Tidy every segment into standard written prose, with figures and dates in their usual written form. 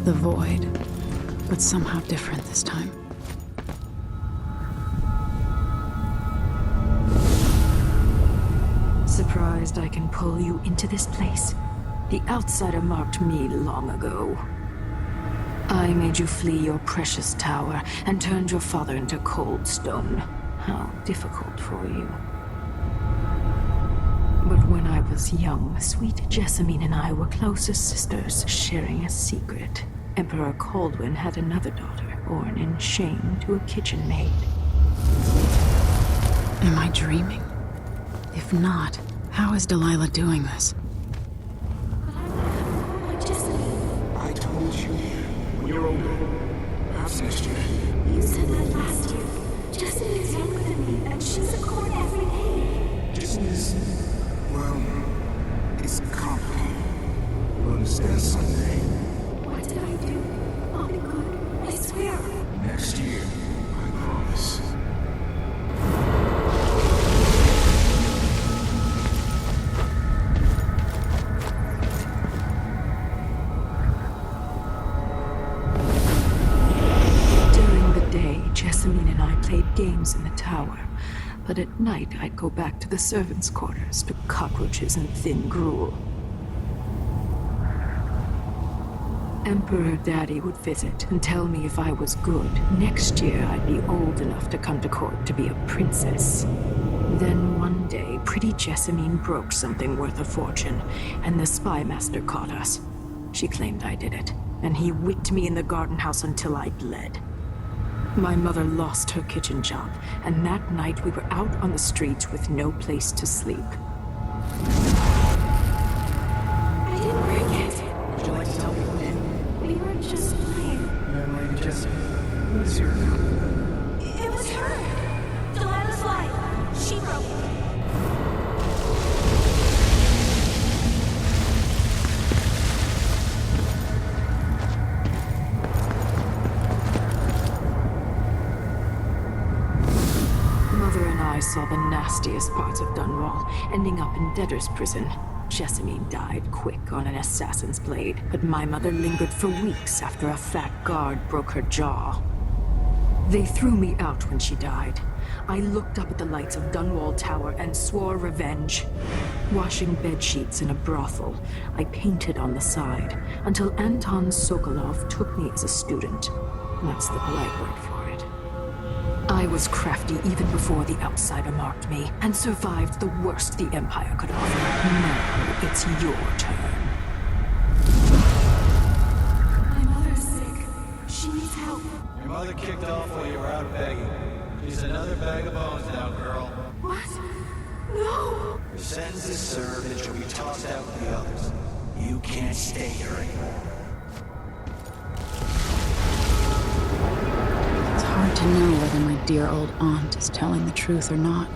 The void, but somehow different this time. Surprised I can pull you into this place? The outsider marked me long ago. I made you flee your precious tower and turned your father into cold stone. How difficult for you. But when I was young, sweet Jessamine and I were close as sisters, sharing a secret. Emperor Kaldwin had another daughter, born in shame to a kitchen maid. Am I dreaming? If not, how is Delilah doing this? I told you. When you're older. Perhaps next year. You said that last year. Jessamine is younger than me, and she's a court every day. Jason is... well... it's complicated. You'll understand someday. What did I do? I'll be good. I swear. Next year. I promise. Jessamine and I played games in the tower, but at night I'd go back to the servants' quarters to cockroaches and thin gruel. Emperor Daddy would visit and tell me if I was good. Next year I'd be old enough to come to court to be a princess. Then one day, pretty Jessamine broke something worth a fortune, and the spy master caught us. She claimed I did it, and he whipped me in the garden house until I bled. My mother lost her kitchen job, and that night we were out on the streets with no place to sleep. I didn't break it. Would you like to tell me who did? We were just playing. Young Lady Jessamine. Who is your... It was her. Delilah's life. She broke it. I saw the nastiest parts of Dunwall, ending up in debtor's prison. Jessamine died quick on an assassin's blade, but my mother lingered for weeks after a fat guard broke her jaw. They threw me out when she died. I looked up at the lights of Dunwall Tower and swore revenge. Washing bedsheets in a brothel, I painted on the side, until Anton Sokolov took me as a student. That's the polite word for it. I was crafty even before the outsider marked me, and survived the worst the Empire could offer. Now it's your turn. My mother's sick. She needs help. Your mother kicked off while you were out begging. She's another bag of bones now, girl. What? No! Your sentence is served and she'll be tossed out with the others. You can't stay here anymore. Hard to know whether my dear old aunt is telling the truth or not.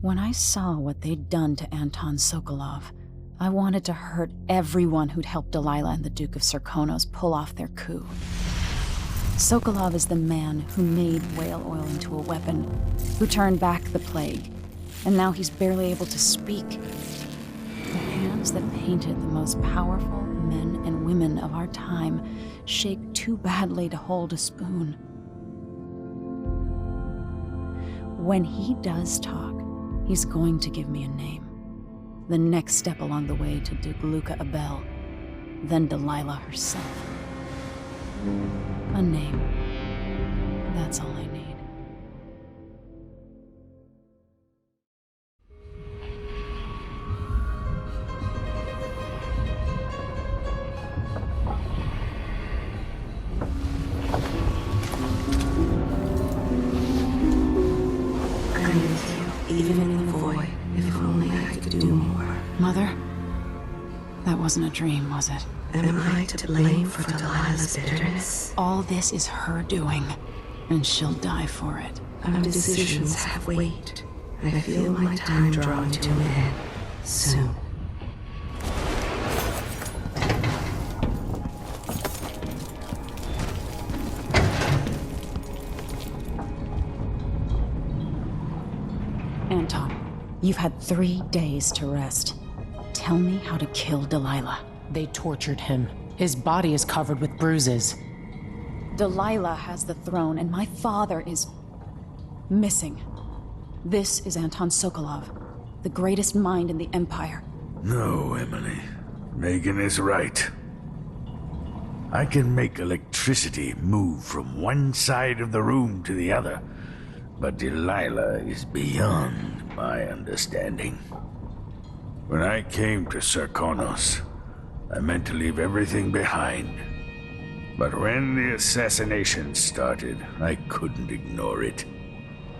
When I saw what they'd done to Anton Sokolov, I wanted to hurt everyone who'd helped Delilah and the Duke of Serkonos pull off their coup. Sokolov is the man who made whale oil into a weapon, who turned back the plague, and now he's barely able to speak. The hands that painted the most powerful men and women of our time shake too badly to hold a spoon. When he does talk, he's going to give me a name. The next step along the way to Duke Luca Abel, then Delilah herself. A name. That's all I need. I'm with you, even in the void. If only I could do more. Mother? That wasn't a dream, was it? Am I to blame for Delilah's bitterness? All this is her doing. And she'll die for it. Our decisions have weight. I feel my time drawing to an end soon. Anton, you've had 3 days to rest. Tell me how to kill Delilah. They tortured him. His body is covered with bruises. Delilah has the throne, and my father is missing. This is Anton Sokolov, the greatest mind in the Empire. No, Emily. Megan is right. I can make electricity move from one side of the room to the other, but Delilah is beyond my understanding. When I came to Sarkonos, I meant to leave everything behind. But when the assassination started, I couldn't ignore it.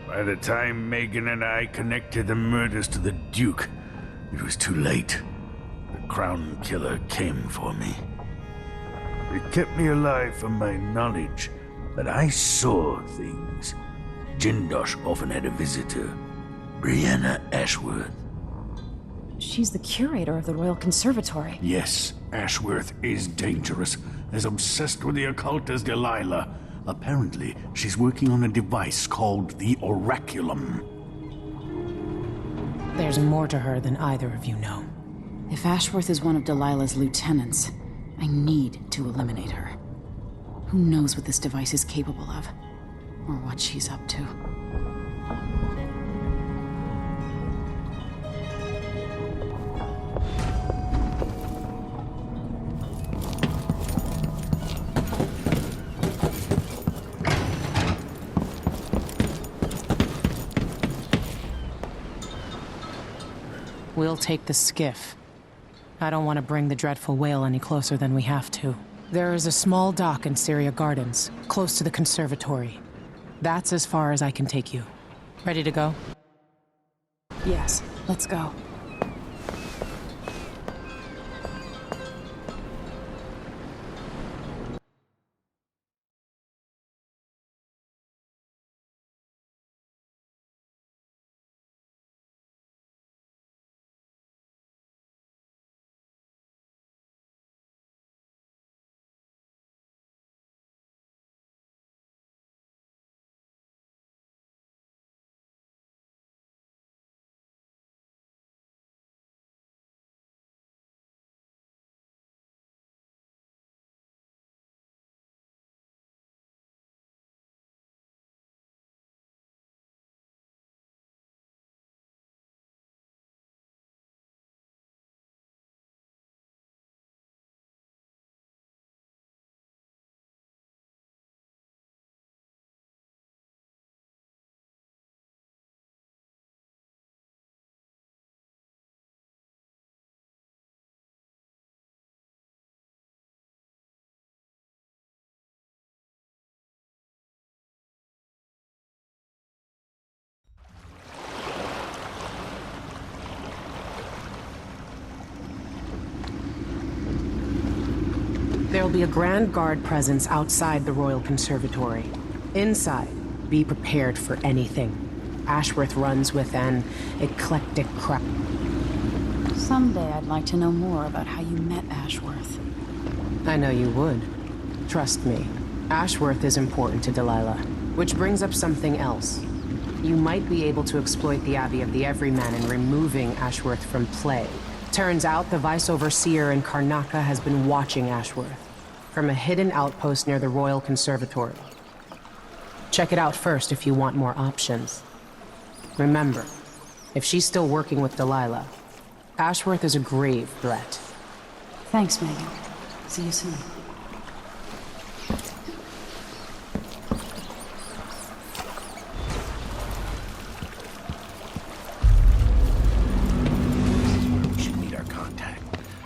By the time Megan and I connected the murders to the Duke, it was too late. The Crown Killer came for me. It kept me alive from my knowledge, but I saw things. Jindosh often had a visitor, Brianna Ashworth. She's the curator of the Royal Conservatory. Yes, Ashworth is dangerous, as obsessed with the occult as Delilah. Apparently, she's working on a device called the Oraculum. There's more to her than either of you know. If Ashworth is one of Delilah's lieutenants, I need to eliminate her. Who knows what this device is capable of, or what she's up to. We'll take the skiff. I don't want to bring the dreadful whale any closer than we have to. There is a small dock in Syria Gardens, close to the conservatory. That's as far as I can take you. Ready to go? Yes, let's go. There'll be a Grand Guard presence outside the Royal Conservatory. Inside, be prepared for anything. Ashworth runs with an eclectic crowd. Someday I'd like to know more about how you met Ashworth. I know you would. Trust me. Ashworth is important to Delilah. Which brings up something else. You might be able to exploit the Abbey of the Everyman in removing Ashworth from play. Turns out the Vice Overseer in Karnaca has been watching Ashworth from a hidden outpost near the Royal Conservatory. Check it out first if you want more options. Remember, if she's still working with Delilah, Ashworth is a grave threat. Thanks, Megan. See you soon.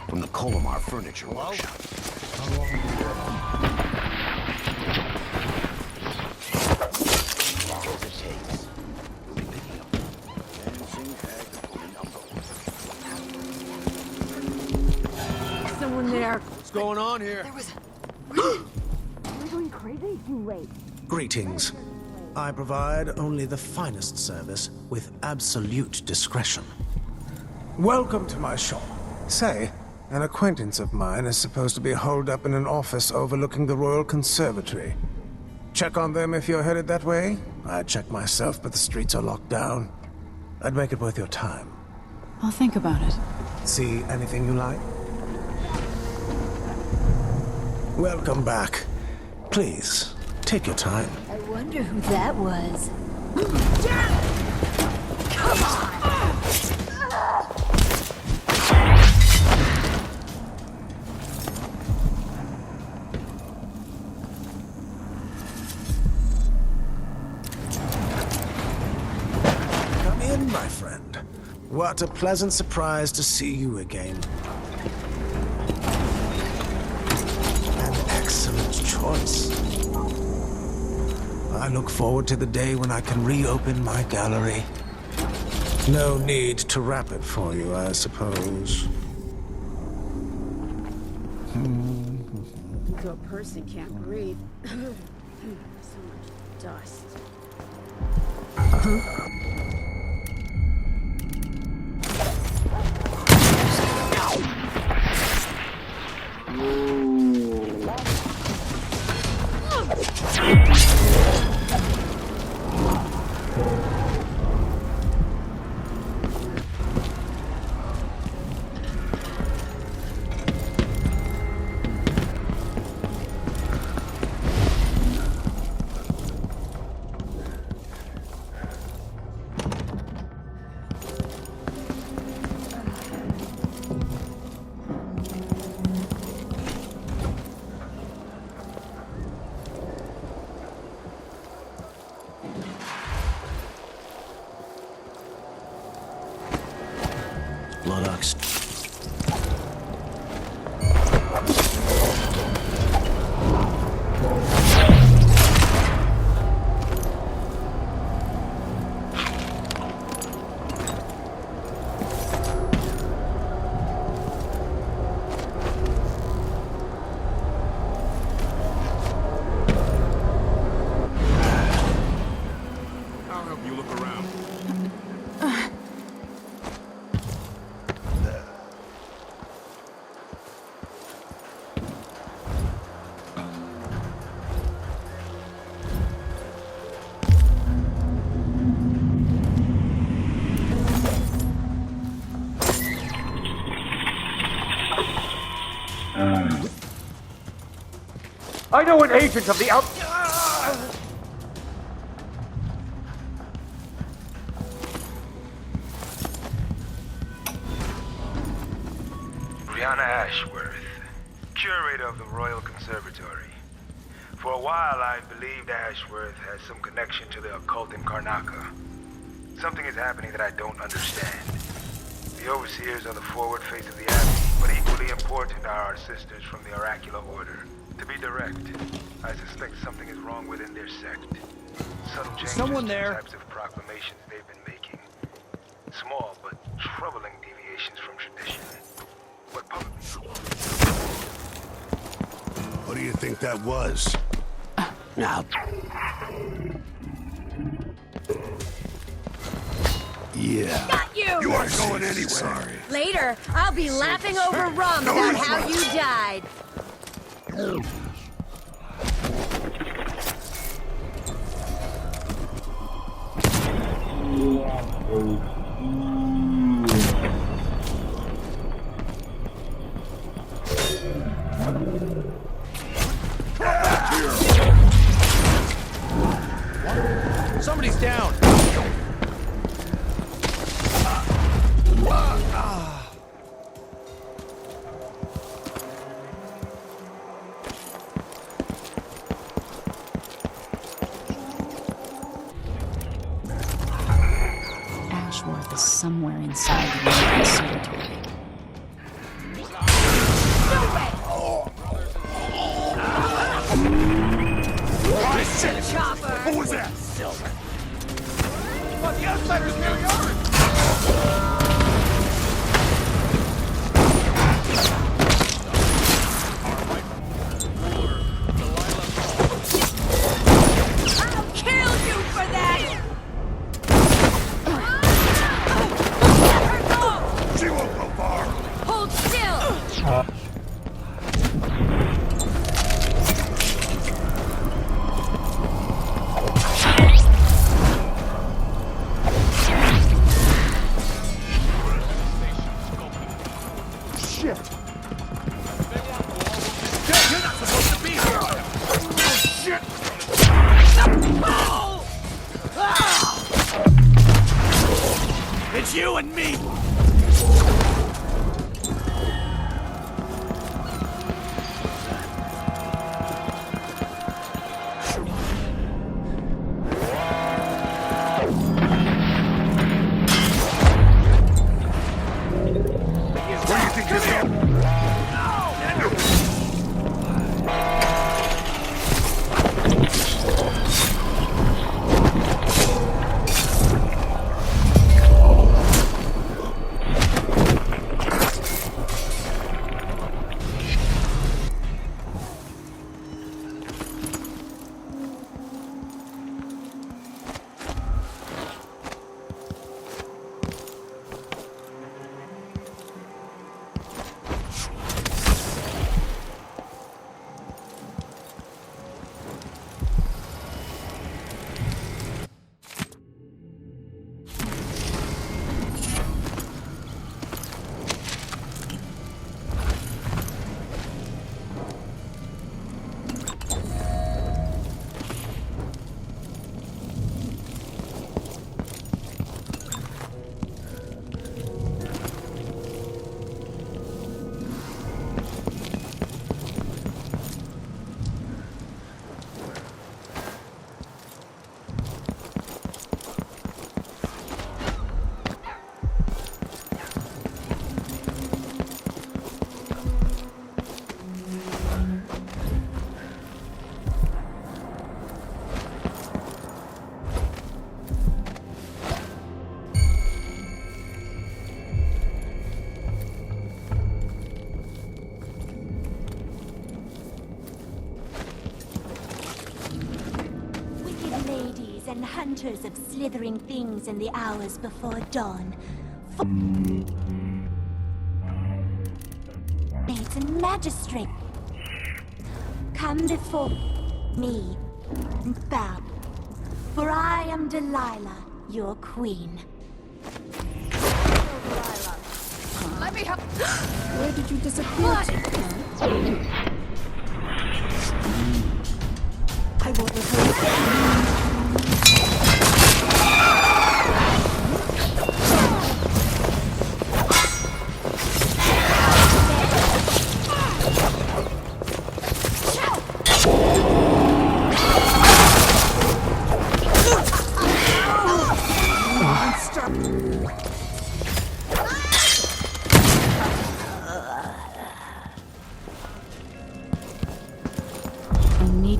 From the Colomar Furniture Workshop. How long does it take? Video. Dancing hag Someone there. What's going on here? We're going crazy? You wait. Greetings. I provide only the finest service with absolute discretion. Welcome to my shop. Say, an acquaintance of mine is supposed to be holed up in an office overlooking the Royal Conservatory. Check on them if you're headed that way. I'd check myself, but the streets are locked down. I'd make it worth your time. I'll think about it. See anything you like? Welcome back. Please, take your time. I wonder who that was. Come on! Come in, my friend. What a pleasant surprise to see you again. An excellent choice. I look forward to the day when I can reopen my gallery. No need to wrap it for you, I suppose. So a person can't breathe. So much dust. Bloodocks. I'll help you look around. I know an agent of the out... Brianna Ashworth, curator of the Royal Conservatory. For a while, I believed Ashworth has some connection to the occult in Karnaca. Something is happening that I don't understand. The overseers are the forward face of the Abbey, but equally important are our sisters from the Oracular Order. To be direct, I suspect something is wrong within their sect. Subtle changes to the types of proclamations they've been making. Small but troubling deviations from tradition. But public... What do you think that was? Now. Yeah. Got you! You aren't going anywhere. Sorry. Later, I'll be laughing over rum about how you died. Somebody's down! Ashworth is somewhere inside the Royal Conservatory. Chopper! What was that? Silver. But the outsiders nearly are! It's you and me! Where do you think you're going? And hunters of slithering things in the hours before dawn. Maids and magistrate, come before me and bow, for I am Delilah, your queen. Let me help. Where did you disappear to? I won't return.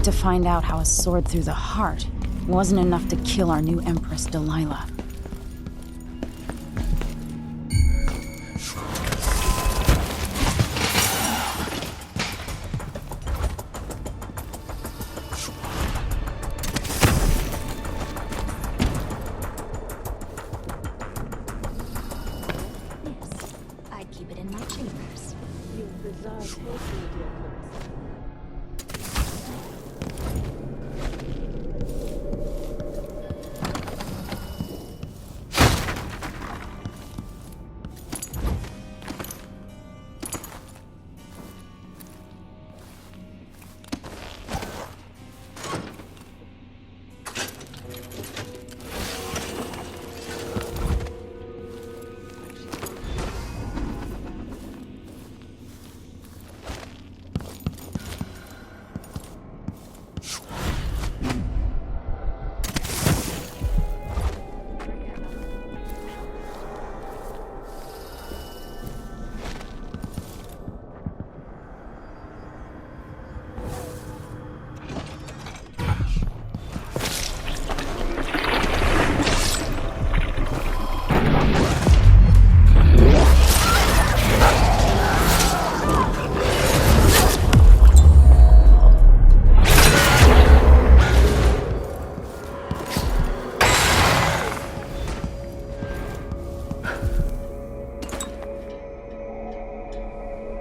To find out how a sword through the heart wasn't enough to kill our new Empress, Delilah. Yes, I'd keep it in my chambers. You've bizarre taste, my dear prince.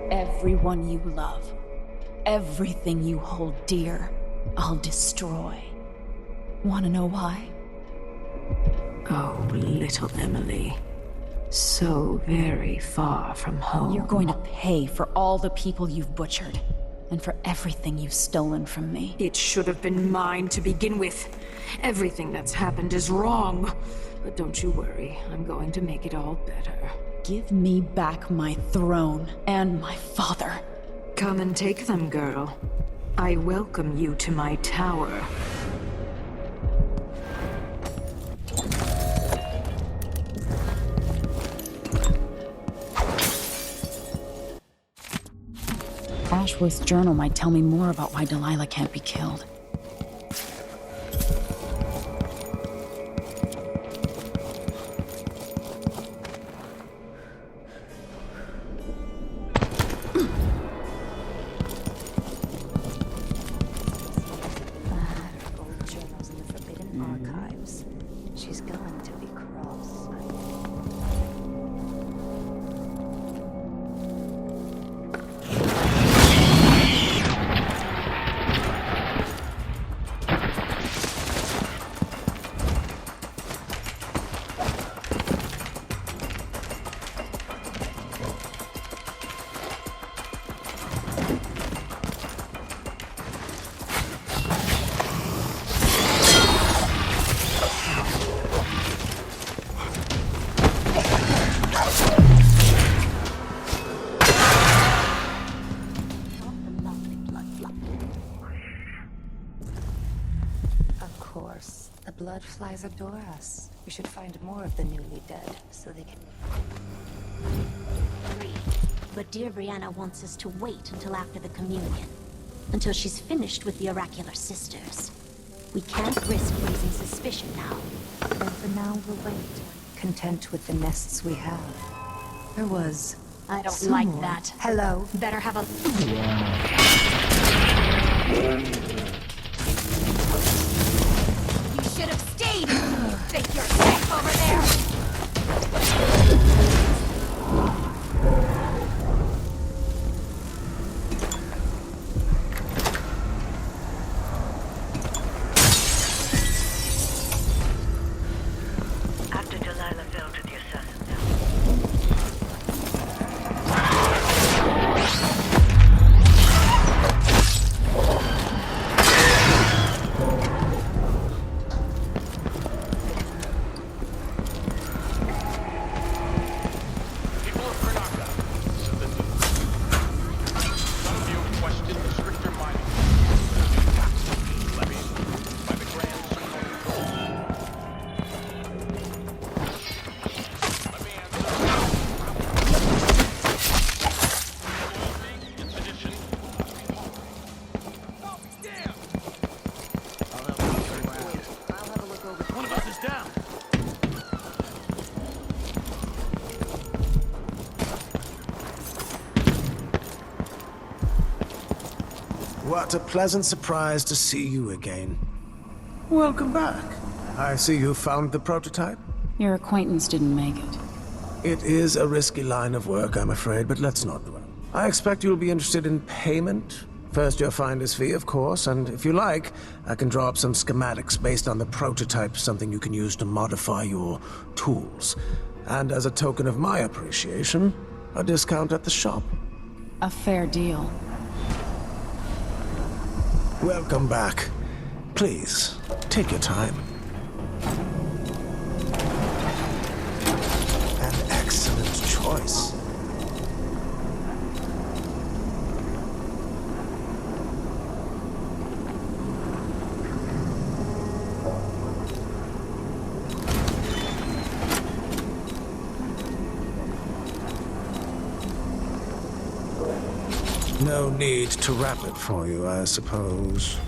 Everyone you love, everything you hold dear, I'll destroy. Wanna know why? Oh, little Emily. So very far from home. You're going to pay for all the people you've butchered. and for everything you've stolen from me. It should have been mine to begin with. Everything that's happened is wrong. But don't you worry, I'm going to make it all better. Give me back my throne and my father. Come and take them, girl. I welcome you to my tower. Ashworth's journal might tell me more about why Delilah can't be killed. Old journals in the Forbidden Archives. She's going to be cross. Of course. The bloodflies adore us. We should find more of the newly dead, so they can... But dear Brianna wants us to wait until after the communion. Until she's finished with the oracular sisters. We can't risk raising suspicion now. Then for now, we'll wait. Content with the nests we have. There was... I don't someone. like that. Hello? Better have a... You should have stayed! Fake your safe over there! After Delilah fell to the assassin People of Karnaka, some of you question the stricter mining levied by the Grand Circle. Let me answer. In sedition. Oh, damn! I'll have a look over. One of us is down. What a pleasant surprise to see you again. Welcome back. I see you found the prototype. Your acquaintance didn't make it. It is a risky line of work, I'm afraid, but let's not dwell. I expect you'll be interested in payment. First your finder's fee, of course, and if you like, I can draw up some schematics based on the prototype, something you can use to modify your tools. And as a token of my appreciation, a discount at the shop. A fair deal. Welcome back. Please, take your time. An excellent choice. No need to wrap it for you, I suppose.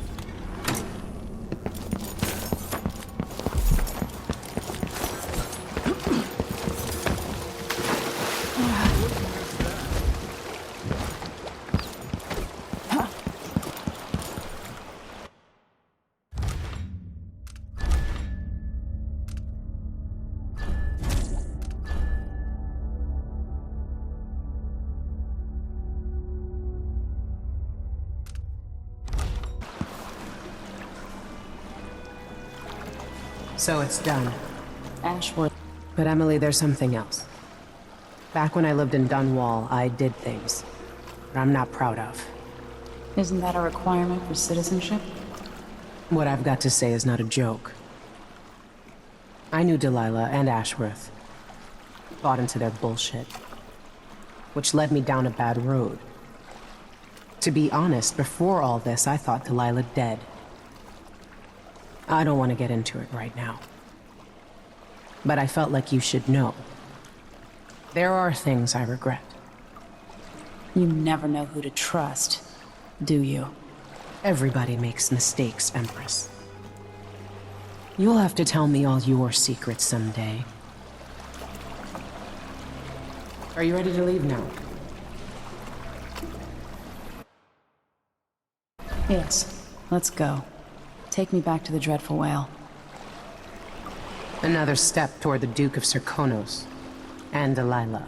So it's done. Ashworth. But Emily, there's something else. Back when I lived in Dunwall, I did things that I'm not proud of. Isn't that a requirement for citizenship? What I've got to say is not a joke. I knew Delilah and Ashworth. Bought into their bullshit. Which led me down a bad road. To be honest, before all this, I thought Delilah dead. I don't want to get into it right now. But I felt like you should know. There are things I regret. You never know who to trust, do you? Everybody makes mistakes, Empress. You'll have to tell me all your secrets someday. Are you ready to leave now? Yes, let's go. Take me back to the Dreadful Whale. Another step toward the Duke of Serkonos and Delilah.